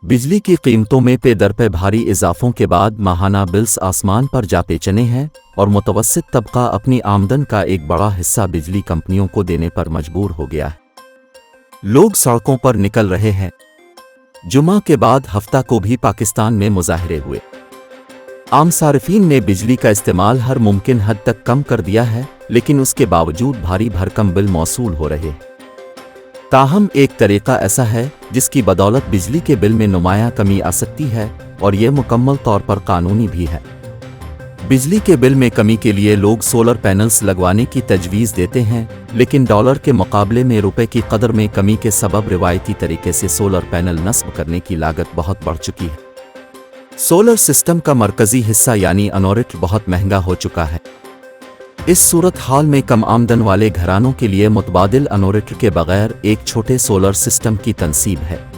बिजली की कीमतों में पे दर पे भारी इजाफों के बाद माहाना बिल्स आसमान पर जा पेचने हैं और मुतवस्सित तबका अपनी आमदन का एक बड़ा हिस्सा बिजली कंपनियों को देने पर मजबूर हो गया है। लोग सड़कों पर निकल रहे हैं। जुमा के बाद हफ्ता को भी पाकिस्तान में मुजाहरे हुए। आम सार्फिन ने बिजली का इस्तेमाल हर मुमकिन हद तक कम कर दिया है, लेकिन उसके बावजूद भारी भरकम बिल मौसूल हो रहे हैं। ताहम एक तरीका ऐसा है जिसकी बदौलत बिजली के बिल में नुमायां कमी आ सकती है और यह मुकम्मल तौर पर कानूनी भी है। बिजली के बिल में कमी के लिए लोग सोलर पैनल्स लगवाने की तजवीज़ देते हैं, लेकिन डॉलर के मुकाबले में रुपए की कदर में कमी के सबब रिवायती तरीके से सोलर पैनल नस्ब करने की लागत बहुत बढ़ चुकी है। सोलर सिस्टम का मरकजी हिस्सा यानी अनोरिट बहुत महंगा हो चुका है। इस सूरत हाल में कम आमदन वाले घरानों के लिए मुतबादिल अनोरिट के बगैर एक छोटे सोलर सिस्टम की तनसीब है।